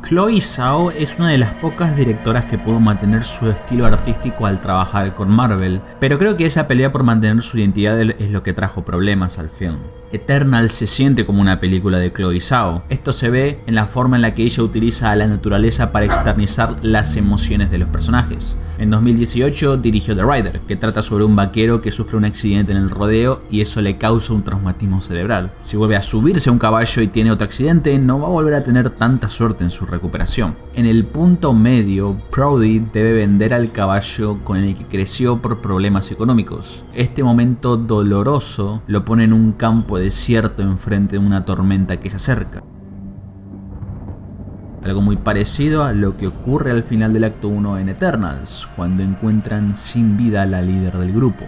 Chloe Zhao es una de las pocas directoras que pudo mantener su estilo artístico al trabajar con Marvel, pero creo que esa pelea por mantener su identidad es lo que trajo problemas al film. Eternals se siente como una película de Chloe Zhao. Esto se ve en la forma en la que ella utiliza a la naturaleza para externizar las emociones de los personajes. En 2018 dirigió The Rider, que trata sobre un vaquero que sufre un accidente en el rodeo y eso le causa un traumatismo cerebral. Si vuelve a subirse a un caballo y tiene otro accidente, no va a volver a tener tanta suerte en su recuperación. En el punto medio, Brody debe vender al caballo con el que creció por problemas económicos. Este momento doloroso lo pone en un campo desierto enfrente de una tormenta que se acerca. Algo muy parecido a lo que ocurre al final del acto 1 en Eternals, cuando encuentran sin vida a la líder del grupo.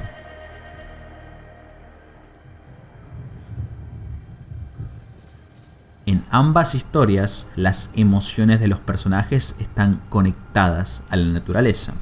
En ambas historias, las emociones de los personajes están conectadas a la naturaleza.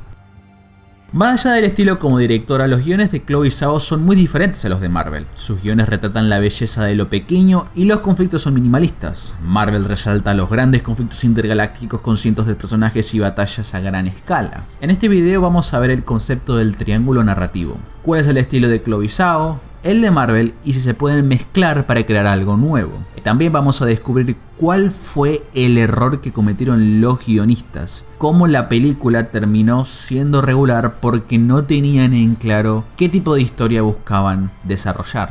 Más allá del estilo como directora, los guiones de Chloe Zhao son muy diferentes a los de Marvel. Sus guiones retratan la belleza de lo pequeño y los conflictos son minimalistas. Marvel resalta los grandes conflictos intergalácticos con cientos de personajes y batallas a gran escala. En este video vamos a ver el concepto del triángulo narrativo. ¿Cuál es el estilo de Chloe Zhao? El de Marvel y si se pueden mezclar para crear algo nuevo. También vamos a descubrir cuál fue el error que cometieron los guionistas, cómo la película terminó siendo regular porque no tenían en claro qué tipo de historia buscaban desarrollar.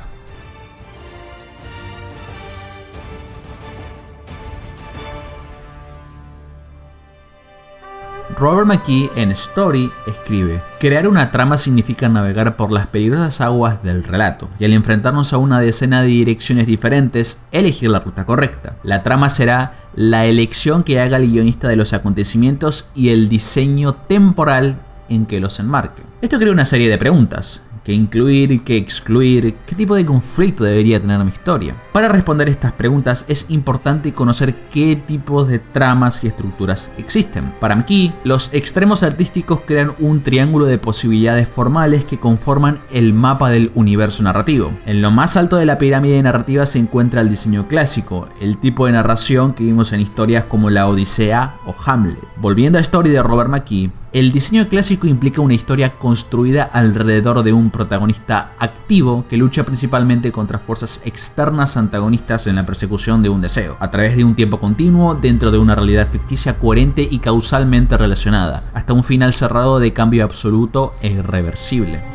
Robert McKee en Story escribe: crear una trama significa navegar por las peligrosas aguas del relato, y al enfrentarnos a una decena de direcciones diferentes, elegir la ruta correcta. La trama será la elección que haga el guionista de los acontecimientos y el diseño temporal en que los enmarque. Esto crea una serie de preguntas. ¿Qué incluir? ¿Qué excluir? ¿Qué tipo de conflicto debería tener mi historia? Para responder estas preguntas es importante conocer qué tipos de tramas y estructuras existen. Para McKee, los extremos artísticos crean un triángulo de posibilidades formales que conforman el mapa del universo narrativo. En lo más alto de la pirámide narrativa se encuentra el diseño clásico, el tipo de narración que vimos en historias como La Odisea o Hamlet. Volviendo a Story de Robert McKee, el diseño clásico implica una historia construida alrededor de un protagonista activo que lucha principalmente contra fuerzas externas antagonistas en la persecución de un deseo, a través de un tiempo continuo dentro de una realidad ficticia coherente y causalmente relacionada, hasta un final cerrado de cambio absoluto e irreversible.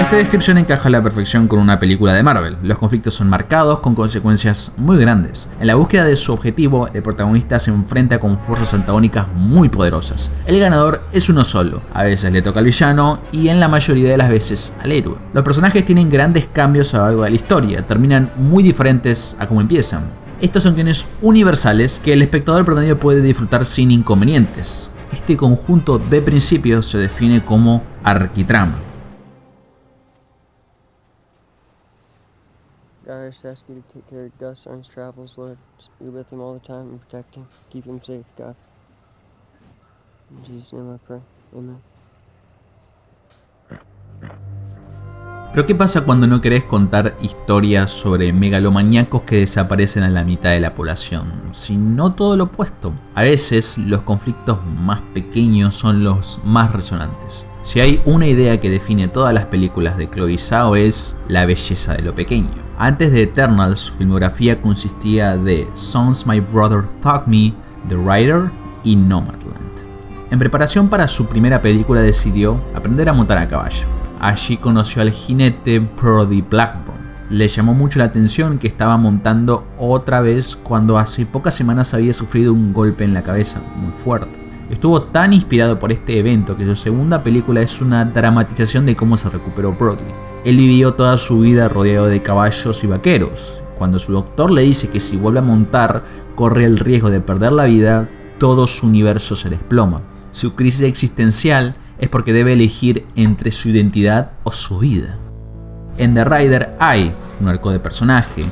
Esta descripción encaja a la perfección con una película de Marvel. Los conflictos son marcados con consecuencias muy grandes. En la búsqueda de su objetivo, el protagonista se enfrenta con fuerzas antagónicas muy poderosas. El ganador es uno solo, a veces le toca al villano y en la mayoría de las veces al héroe. Los personajes tienen grandes cambios a lo largo de la historia, terminan muy diferentes a como empiezan. Estos son guiones universales que el espectador promedio puede disfrutar sin inconvenientes. Este conjunto de principios se define como arquitrama. God, I just ask you to take care of Gus on his travels, Lord. Just be with him all the time and protect him. Keep him safe, God. In Jesus' name I pray. Amen. Pero ¿qué pasa cuando no querés contar historias sobre megalomaníacos que desaparecen a la mitad de la población? Sino todo lo opuesto. A veces los conflictos más pequeños son los más resonantes. Si hay una idea que define todas las películas de Chloe Zhao es la belleza de lo pequeño. Antes de Eternals, su filmografía consistía de Songs My Brother Taught Me, The Rider y Nomadland. En preparación para su primera película decidió aprender a montar a caballo. Allí conoció al jinete Brody Blackburn. Le llamó mucho la atención que estaba montando otra vez cuando hace pocas semanas había sufrido un golpe en la cabeza muy fuerte. Estuvo tan inspirado por este evento que su segunda película es una dramatización de cómo se recuperó Brody. Él vivió toda su vida rodeado de caballos y vaqueros. Cuando su doctor le dice que si vuelve a montar corre el riesgo de perder la vida, todo su universo se desploma. Su crisis existencial es porque debe elegir entre su identidad o su vida. En The Rider hay un arco de personaje,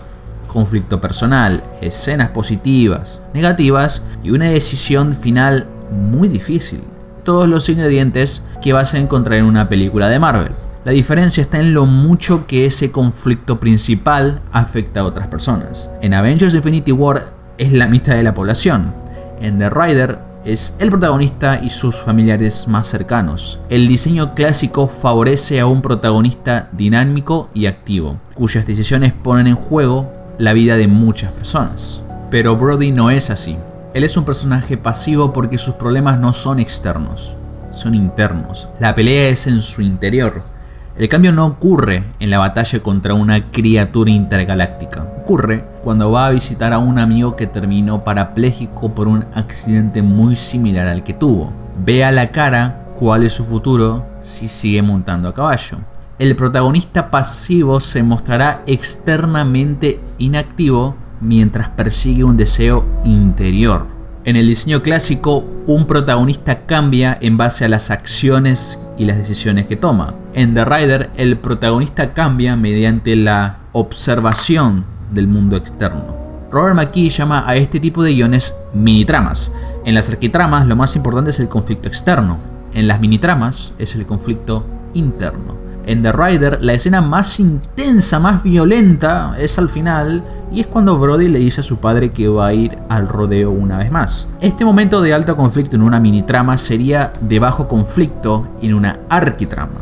conflicto personal, escenas positivas, negativas y una decisión final muy difícil. Todos los ingredientes que vas a encontrar en una película de Marvel. La diferencia está en lo mucho que ese conflicto principal afecta a otras personas. En Avengers Infinity War es la mitad de la población. En The Rider es el protagonista y sus familiares más cercanos. El diseño clásico favorece a un protagonista dinámico y activo, cuyas decisiones ponen en juego la vida de muchas personas. Pero Brody no es así. Él es un personaje pasivo porque sus problemas no son externos, son internos. La pelea es en su interior. El cambio no ocurre en la batalla contra una criatura intergaláctica. Ocurre cuando va a visitar a un amigo que terminó parapléjico por un accidente muy similar al que tuvo. Ve a la cara cuál es su futuro si sigue montando a caballo. El protagonista pasivo se mostrará externamente inactivo mientras persigue un deseo interior. En el diseño clásico, un protagonista cambia en base a las acciones y las decisiones que toma. En The Rider, el protagonista cambia mediante la observación del mundo externo. Robert McKee llama a este tipo de guiones minitramas. En las arquitramas, lo más importante es el conflicto externo. En las minitramas, es el conflicto interno. En The Rider, la escena más intensa, más violenta, es al final, y es cuando Brody le dice a su padre que va a ir al rodeo una vez más. Este momento de alto conflicto en una minitrama sería de bajo conflicto en una arquitrama.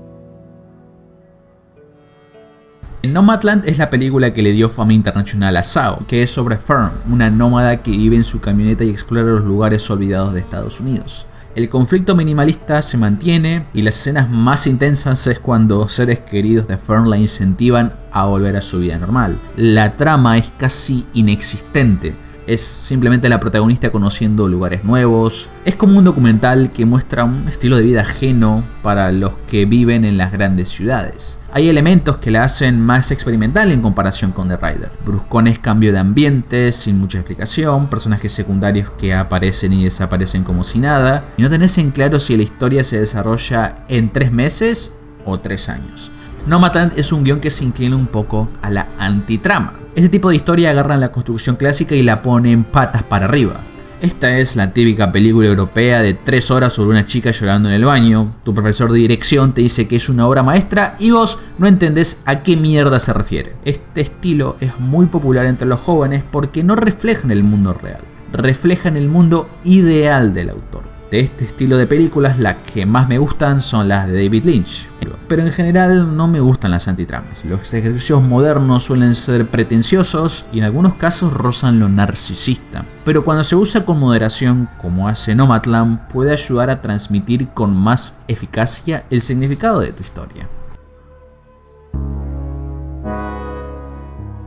Nomadland es la película que le dio fama internacional a Zhao, que es sobre Fern, una nómada que vive en su camioneta y explora los lugares olvidados de Estados Unidos. El conflicto minimalista se mantiene y las escenas más intensas es cuando seres queridos de Fern la incentivan a volver a su vida normal. La trama es casi inexistente. Es simplemente la protagonista conociendo lugares nuevos. Es como un documental que muestra un estilo de vida ajeno para los que viven en las grandes ciudades. Hay elementos que la hacen más experimental en comparación con The Rider. Bruscones cambio de ambiente sin mucha explicación, personajes secundarios que aparecen y desaparecen como si nada, y no tenés en claro si la historia se desarrolla en 3 meses o 3 años. Nomadland es un guión que se inclina un poco a la antitrama. Este tipo de historia agarran la construcción clásica y la ponen patas para arriba. Esta es la típica película europea de 3 horas sobre una chica llorando en el baño. Tu profesor de dirección te dice que es una obra maestra y vos no entendés a qué mierda se refiere. Este estilo es muy popular entre los jóvenes porque no reflejan el mundo real, reflejan el mundo ideal del autor. De este estilo de películas, las que más me gustan son las de David Lynch. Pero en general no me gustan las antitramas. Los ejercicios modernos suelen ser pretenciosos y en algunos casos rozan lo narcisista. Pero cuando se usa con moderación, como hace Nomadland, puede ayudar a transmitir con más eficacia el significado de tu historia.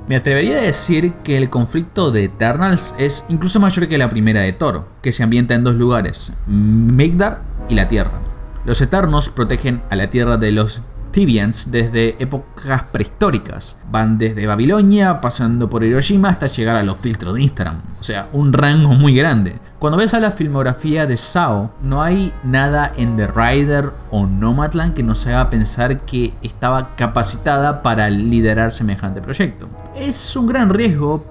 Me atrevería a decir que el conflicto de Eternals es incluso mayor que la primera de Thor, que se ambienta en 2 lugares, Midgard y la Tierra. Los Eternos protegen a la Tierra de los Tibians desde épocas prehistóricas. Van desde Babilonia, pasando por Hiroshima hasta llegar a los filtros de Instagram. O sea, un rango muy grande. Cuando ves a la filmografía de Zhao, no hay nada en The Rider o Nomadland que nos haga pensar que estaba capacitada para liderar semejante proyecto. Es un gran riesgo,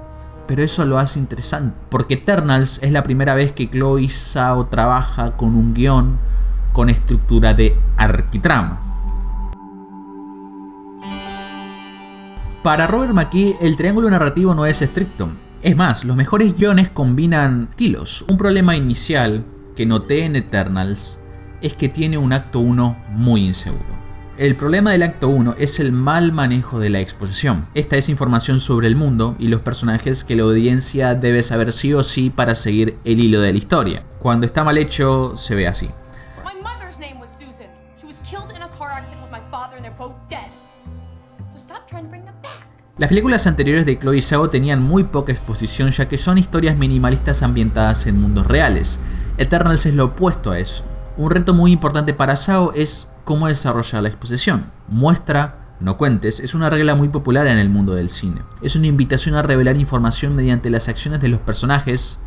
pero eso lo hace interesante. Porque Eternals es la primera vez que Chloe Zhao trabaja con un guión con estructura de arquitrama. Para Robert McKee, el triángulo narrativo no es estricto. Es más, los mejores guiones combinan estilos. Un problema inicial que noté en Eternals es que tiene un acto 1 muy inseguro. El problema del acto 1 es el mal manejo de la exposición. Esta es información sobre el mundo y los personajes que la audiencia debe saber sí o sí para seguir el hilo de la historia. Cuando está mal hecho, se ve así. Las películas anteriores de Chloe Zhao tenían muy poca exposición ya que son historias minimalistas ambientadas en mundos reales. Eternals es lo opuesto a eso. Un reto muy importante para Zhao es cómo desarrollar la exposición. Muestra, no cuentes, es una regla muy popular en el mundo del cine. Es una invitación a revelar información mediante las acciones de los personajes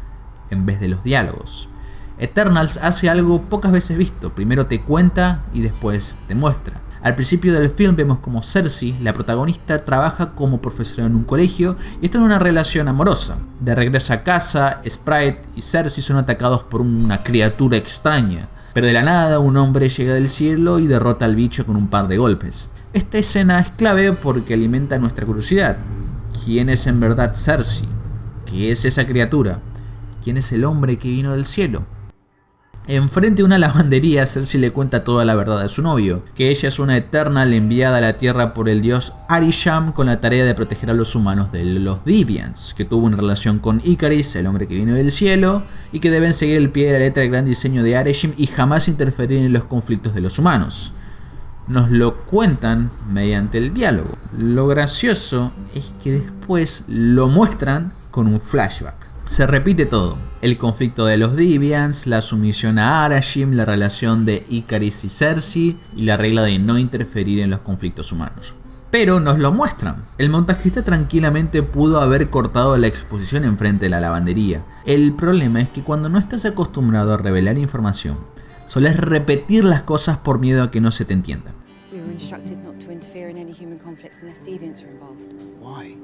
en vez de los diálogos. Eternals hace algo pocas veces visto. Primero te cuenta y después te muestra. Al principio del film vemos como Cersei, la protagonista, trabaja como profesora en un colegio y está en una relación amorosa. De regreso a casa, Sprite y Cersei son atacados por una criatura extraña, pero de la nada un hombre llega del cielo y derrota al bicho con un par de golpes. Esta escena es clave porque alimenta nuestra curiosidad. ¿Quién es en verdad Cersei? ¿Qué es esa criatura? ¿quién es el hombre que vino del cielo? Enfrente de una lavandería, Cersei le cuenta toda la verdad a su novio, que ella es una Eternal enviada a la Tierra por el dios Arishem con la tarea de proteger a los humanos de los Deviants, que tuvo una relación con Ikaris, el hombre que vino del cielo, y que deben seguir el pie de la letra del gran diseño de Arishem y jamás interferir en los conflictos de los humanos. Nos lo cuentan mediante el diálogo. Lo gracioso es que después lo muestran con un flashback. Se repite todo, el conflicto de los Deviants, la sumisión a Arishem, la relación de Ikaris y Cersei y la regla de no interferir en los conflictos humanos. Pero nos lo muestran. El montajista tranquilamente pudo haber cortado la exposición enfrente de la lavandería. El problema es que cuando no estás acostumbrado a revelar información, solés repetir las cosas por miedo a que no se te entienda. We were instructed not to interfere in any human conflicts unless deviants are involved. Why?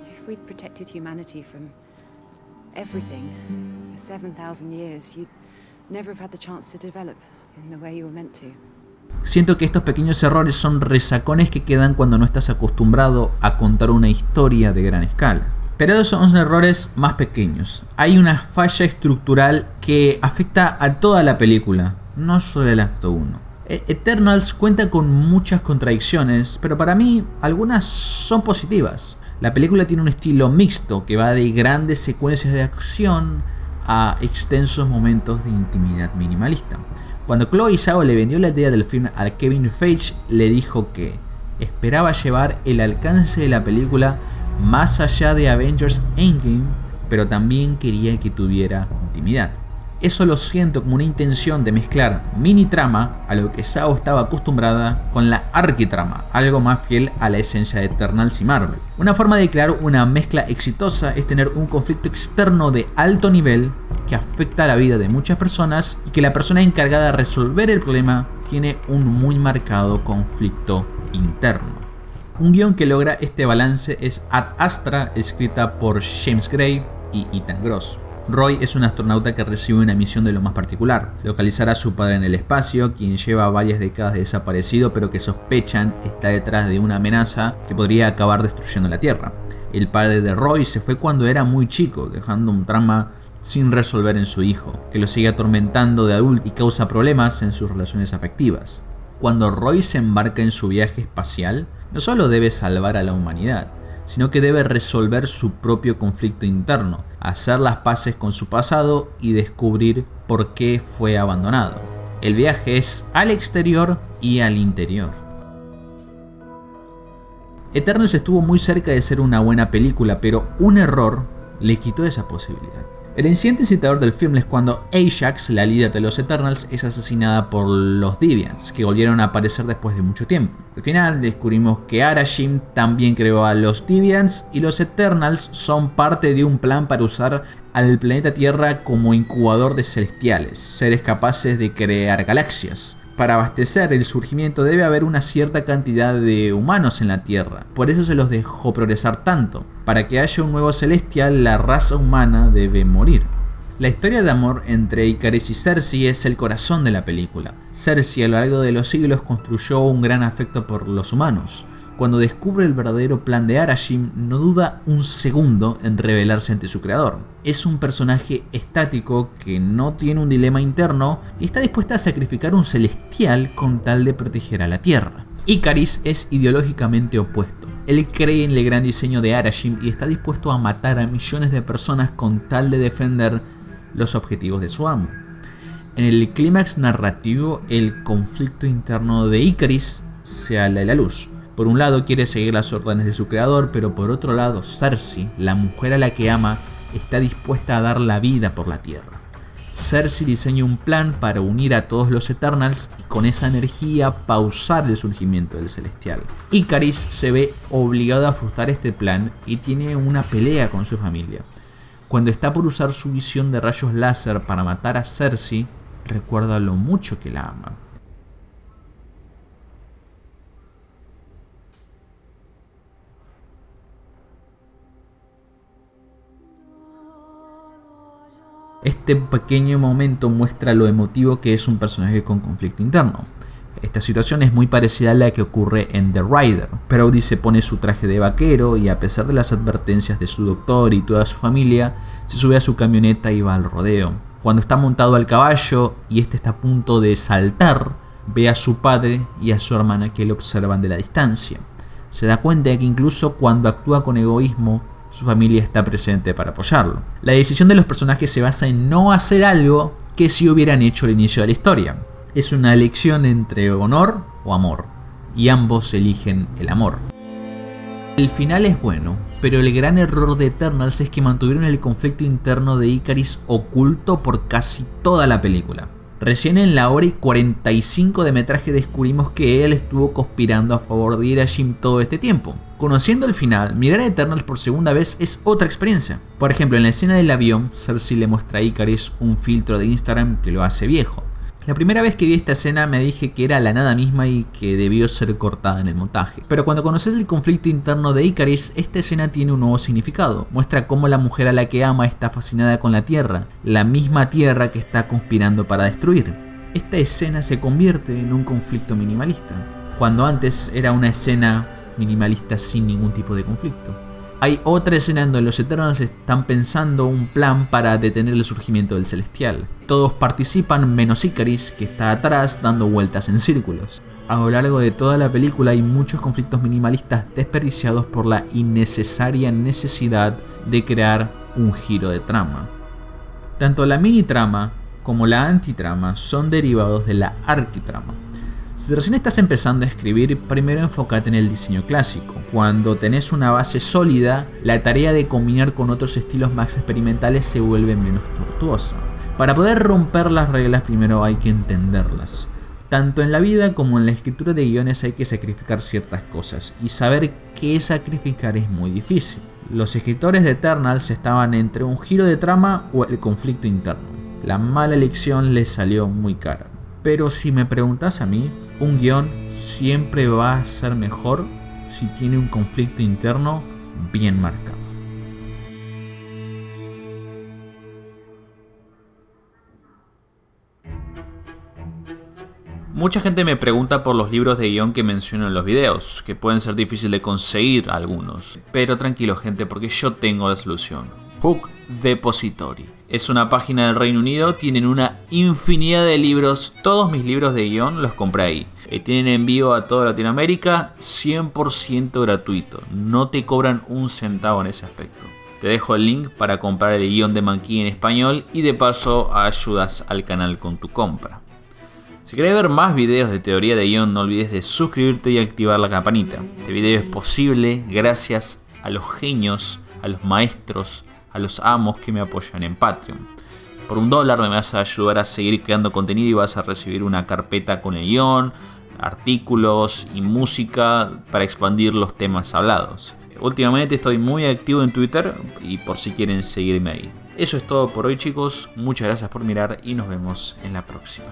If we'd protected humanity from everything for 7,000 years, you'd never have had the chance to develop in the way you were meant to. Siento que estos pequeños errores son resacones que quedan cuando no estás acostumbrado a contar una historia de gran escala. Pero esos son errores más pequeños. Hay una falla estructural que afecta a toda la película, no solo el acto 1. Eternals cuenta con muchas contradicciones, pero para mí algunas son positivas. La película tiene un estilo mixto que va de grandes secuencias de acción a extensos momentos de intimidad minimalista. Cuando Chloe Zhao le vendió la idea del film a Kevin Feige, le dijo que esperaba llevar el alcance de la película más allá de Avengers Endgame, pero también quería que tuviera intimidad. Eso lo siento como una intención de mezclar mini trama, a lo que Zhao estaba acostumbrada, con la arquitrama, algo más fiel a la esencia de Eternals y Marvel. Una forma de crear una mezcla exitosa es tener un conflicto externo de alto nivel que afecta a la vida de muchas personas y que la persona encargada de resolver el problema tiene un muy marcado conflicto interno. Un guión que logra este balance es Ad Astra, escrita por James Gray y Ethan Gross. Roy es un astronauta que recibe una misión de lo más particular: localizar a su padre en el espacio, quien lleva varias décadas de desaparecido, pero que sospechan está detrás de una amenaza que podría acabar destruyendo la Tierra. El padre de Roy se fue cuando era muy chico, dejando un trauma sin resolver en su hijo, que lo sigue atormentando de adulto y causa problemas en sus relaciones afectivas. Cuando Roy se embarca en su viaje espacial, no solo debe salvar a la humanidad, sino que debe resolver su propio conflicto interno, hacer las paces con su pasado y descubrir por qué fue abandonado. El viaje es al exterior y al interior. Eternals estuvo muy cerca de ser una buena película, pero un error le quitó esa posibilidad. El incidente incitador del film es cuando Ajax, la líder de los Eternals, es asesinada por los Deviants, que volvieron a aparecer después de mucho tiempo. Al final descubrimos que Arishem también creó a los Deviants y los Eternals son parte de un plan para usar al planeta Tierra como incubador de celestiales, seres capaces de crear galaxias. Para abastecer el surgimiento debe haber una cierta cantidad de humanos en la Tierra, por eso se los dejó progresar tanto. Para que haya un nuevo celestial, la raza humana debe morir. La historia de amor entre Ikaris y Cersei es el corazón de la película. Cersei a lo largo de los siglos construyó un gran afecto por los humanos. Cuando descubre el verdadero plan de Arishem, no duda un segundo en rebelarse ante su creador. Es un personaje estático que no tiene un dilema interno y está dispuesta a sacrificar un celestial con tal de proteger a la Tierra. Ikaris es ideológicamente opuesto. Él cree en el gran diseño de Arishem y está dispuesto a matar a millones de personas con tal de defender los objetivos de su amo. En el clímax narrativo, el conflicto interno de Ikaris sale a la luz. Por un lado quiere seguir las órdenes de su creador, pero por otro lado Cersei, la mujer a la que ama, está dispuesta a dar la vida por la Tierra. Cersei diseña un plan para unir a todos los Eternals y con esa energía pausar el surgimiento del Celestial. Ikaris se ve obligado a frustrar este plan y tiene una pelea con su familia. Cuando está por usar su visión de rayos láser para matar a Cersei, recuerda lo mucho que la ama. Este pequeño momento muestra lo emotivo que es un personaje con conflicto interno. Esta situación es muy parecida a la que ocurre en The Rider. Brody se pone su traje de vaquero y, a pesar de las advertencias de su doctor y toda su familia, se sube a su camioneta y va al rodeo. Cuando está montado al caballo y este está a punto de saltar, ve a su padre y a su hermana que lo observan de la distancia. Se da cuenta de que incluso cuando actúa con egoísmo, su familia está presente para apoyarlo. La decisión de los personajes se basa en no hacer algo que sí hubieran hecho al inicio de la historia. Es una elección entre honor o amor, y ambos eligen el amor. El final es bueno, pero el gran error de Eternals es que mantuvieron el conflicto interno de Ikaris oculto por casi toda la película. Recién en la hora y 45 de metraje descubrimos que él estuvo conspirando a favor de Irashim todo este tiempo. Conociendo el final, mirar a Eternals por segunda vez es otra experiencia. Por ejemplo, en la escena del avión, Cersei le muestra a Ikaris un filtro de Instagram que lo hace viejo. La primera vez que vi esta escena me dije que era la nada misma y que debió ser cortada en el montaje. Pero cuando conoces el conflicto interno de Ikaris, esta escena tiene un nuevo significado. Muestra cómo la mujer a la que ama está fascinada con la Tierra, la misma Tierra que está conspirando para destruir. Esta escena se convierte en un conflicto minimalista, cuando antes era una escena minimalista sin ningún tipo de conflicto. Hay otra escena en donde los Eternals están pensando un plan para detener el surgimiento del Celestial. Todos participan menos Ikaris, que está atrás dando vueltas en círculos. A lo largo de toda la película hay muchos conflictos minimalistas desperdiciados por la innecesaria necesidad de crear un giro de trama. Tanto la mini trama como la antitrama son derivados de la arquitrama. Si recién estás empezando a escribir, primero enfócate en el diseño clásico. Cuando tenés una base sólida, la tarea de combinar con otros estilos más experimentales se vuelve menos tortuosa. Para poder romper las reglas, primero hay que entenderlas. Tanto en la vida como en la escritura de guiones hay que sacrificar ciertas cosas, y saber qué sacrificar es muy difícil. Los escritores de Eternals estaban entre un giro de trama o el conflicto interno. La mala elección les salió muy cara. Pero si me preguntas a mí, un guión siempre va a ser mejor si tiene un conflicto interno bien marcado. Mucha gente me pregunta por los libros de guión que menciono en los videos, que pueden ser difíciles de conseguir algunos. Pero tranquilo gente, porque yo tengo la solución. Hook Depository. Es una página del Reino Unido, tienen una infinidad de libros. Todos mis libros de guión los compré ahí. Tienen envío a toda Latinoamérica, 100% gratuito. No te cobran un centavo en ese aspecto. Te dejo el link para comprar el guión de Mankey en español y de paso ayudas al canal con tu compra. Si querés ver más videos de teoría de guión, no olvides de suscribirte y activar la campanita. Este video es posible gracias a los genios, a los maestros, a los amos que me apoyan en Patreon. Por $1 me vas a ayudar a seguir creando contenido y vas a recibir una carpeta con el guión, artículos y música para expandir los temas hablados. Últimamente estoy muy activo en Twitter y por si quieren seguirme ahí. Eso es todo por hoy chicos, muchas gracias por mirar y nos vemos en la próxima.